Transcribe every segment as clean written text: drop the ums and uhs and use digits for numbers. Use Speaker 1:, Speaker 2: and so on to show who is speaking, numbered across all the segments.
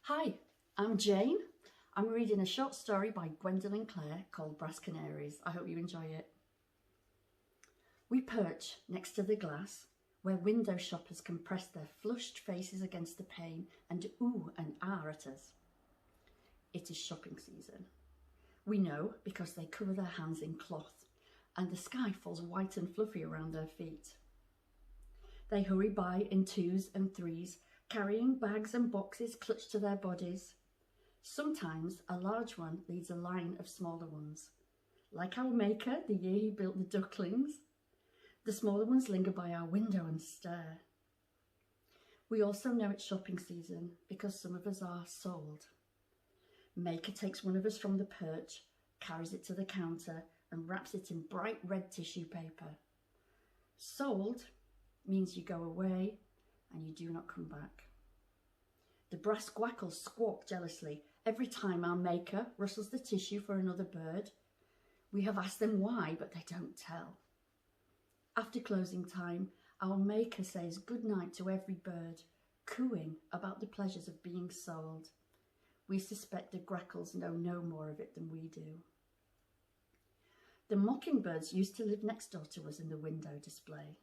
Speaker 1: Hi, I'm Jane. I'm reading a short story by Gwendolyn Clare called Brass Canaries. I hope you enjoy it. We perch next to the glass where window shoppers can press their flushed faces against the pane and ooh and ah at us. It is shopping season. We know because they cover their hands in cloth and the sky falls white and fluffy around their feet. They hurry by in twos and threes, carrying bags and boxes clutched to their bodies. Sometimes a large one leads a line of smaller ones, like our maker the year he built the ducklings. The smaller ones linger by our window and stare. We also know it's shopping season because some of us are sold. Maker takes one of us from the perch, carries it to the counter and wraps it in bright red tissue paper. Sold means you go away and you do not come back. The brass gwackles squawk jealously every time our maker rustles the tissue for another bird. We have asked them why, but they don't tell. After closing time, our maker says good night to every bird, cooing about the pleasures of being sold. We suspect the grackles know no more of it than we do. The mockingbirds used to live next door to us in the window display.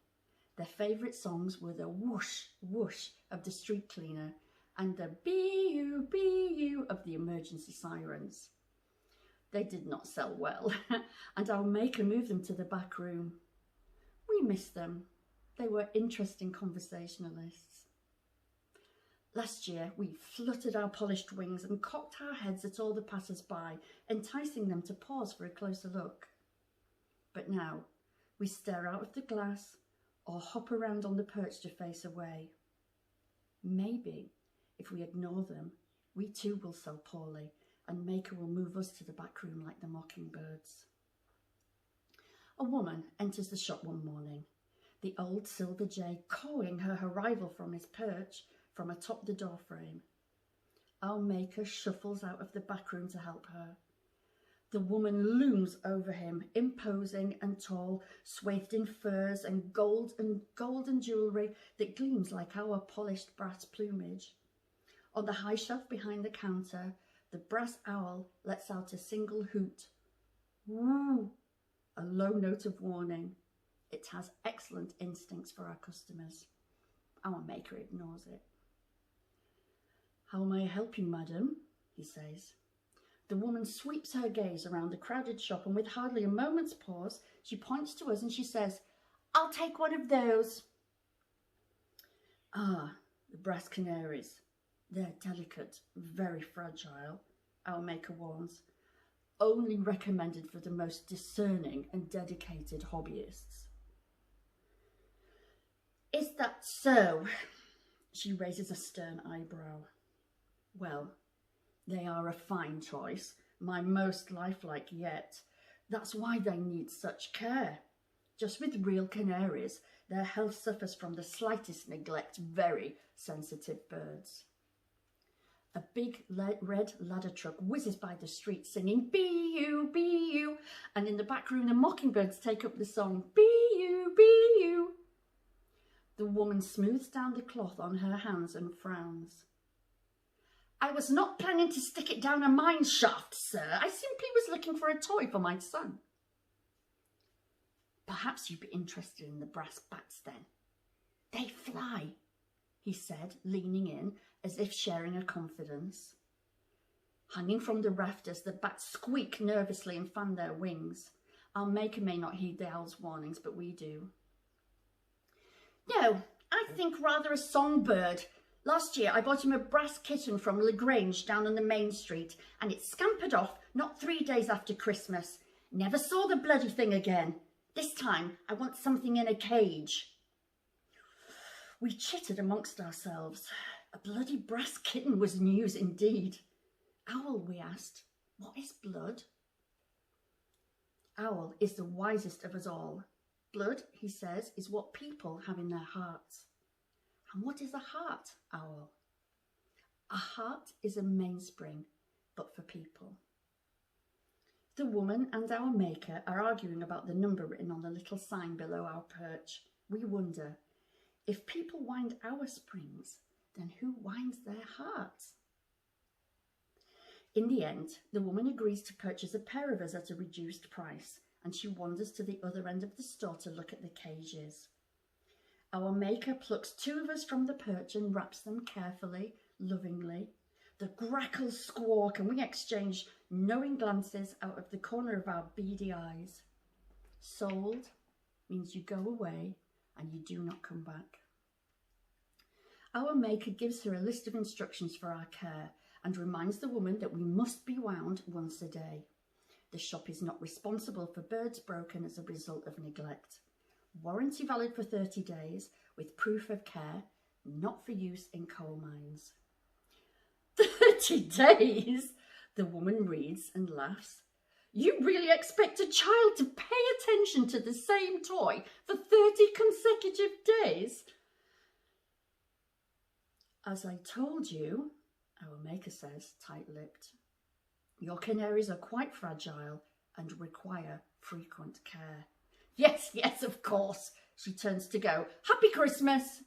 Speaker 1: Their favourite songs were the whoosh, whoosh of the street cleaner and the bee-you of the emergency sirens. They did not sell well, and our maker moved them to the back room. We miss them. They were interesting conversationalists. Last year, we fluttered our polished wings and cocked our heads at all the passers-by, enticing them to pause for a closer look. But now, we stare out of the glass or hop around on the perch to face away. Maybe, if we ignore them, we too will sell poorly and Maker will move us to the back room like the mockingbirds. A woman enters the shop one morning, the old silver jay cawing her arrival from his perch from atop the doorframe. Our Maker shuffles out of the back room to help her. The woman looms over him, imposing and tall, swathed in furs and golden jewellery that gleams like our polished brass plumage. On the high shelf behind the counter, the brass owl lets out a single hoot. Woo! A low note of warning. It has excellent instincts for our customers. Our maker ignores it. "How may I help you, madam?" he says. The woman sweeps her gaze around the crowded shop and with hardly a moment's pause, she points to us and she says, "I'll take one of those." Ah, the brass canaries. They're delicate, very fragile, our maker warns. Only recommended for the most discerning and dedicated hobbyists. "Is that so?" She raises a stern eyebrow. "Well, they are a fine choice, my most lifelike yet. That's why they need such care. Just with real canaries, their health suffers from the slightest neglect, very sensitive birds." A big red ladder truck whizzes by the street singing "Bee-you, bee-you," and in the back room the mockingbirds take up the song "Bee-you, bee-you." The woman smooths down the cloth on her hands and frowns. "I was not planning to stick it down a mine shaft, sir. I simply was looking for a toy for my son." "Perhaps you'd be interested in the brass bats then. They fly," he said, leaning in as if sharing a confidence. Hanging from the rafters, the bats squeak nervously and fan their wings. Our maker may not heed the owl's warnings, but we do. "No, I think rather a songbird. Last year I bought him a brass kitten from LaGrange down on the main street and it scampered off not 3 days after Christmas. Never saw the bloody thing again. This time I want something in a cage." We chittered amongst ourselves. A bloody brass kitten was news indeed. "Owl," we asked, "what is blood?" Owl is the wisest of us all. Blood, he says, is what people have in their hearts. "And what is a heart, Owl?" "A heart is a mainspring, but for people." The woman and our maker are arguing about the number written on the little sign below our perch. We wonder, if people wind our springs, then who winds their hearts? In the end, the woman agrees to purchase a pair of us at a reduced price, and she wanders to the other end of the store to look at the cages. Our maker plucks 2 of us from the perch and wraps them carefully, lovingly. The grackles squawk and we exchange knowing glances out of the corner of our beady eyes. Sold means you go away and you do not come back. Our maker gives her a list of instructions for our care and reminds the woman that we must be wound once a day. The shop is not responsible for birds broken as a result of neglect. Warranty valid for 30 days with proof of care, not for use in coal mines. 30 days? The woman reads and laughs. You really expect a child to pay attention to the same toy for 30 consecutive days? As I told you, our maker says, tight-lipped, your canaries are quite fragile and require frequent care. Yes, yes, of course. She turns to go. Happy Christmas.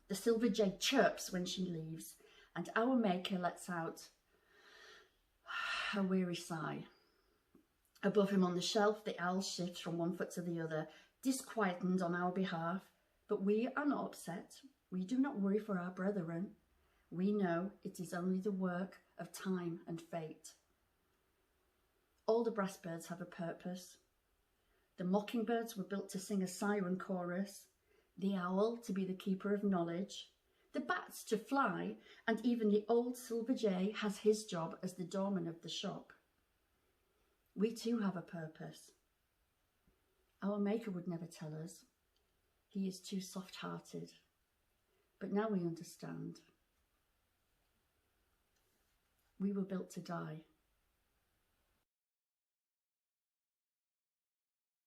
Speaker 1: The silver jay chirps when she leaves, and our maker lets out a weary sigh. Above him on the shelf, the owl shifts from one foot to the other, disquieted on our behalf. But we are not upset. We do not worry for our brethren. We know it is only the work of time and fate. All the brass birds have a purpose. The mockingbirds were built to sing a siren chorus, the owl to be the keeper of knowledge, the bats to fly, and even the old silver jay has his job as the doorman of the shop. We too have a purpose. Our maker would never tell us. He is too soft-hearted. But now we understand. We were built to die.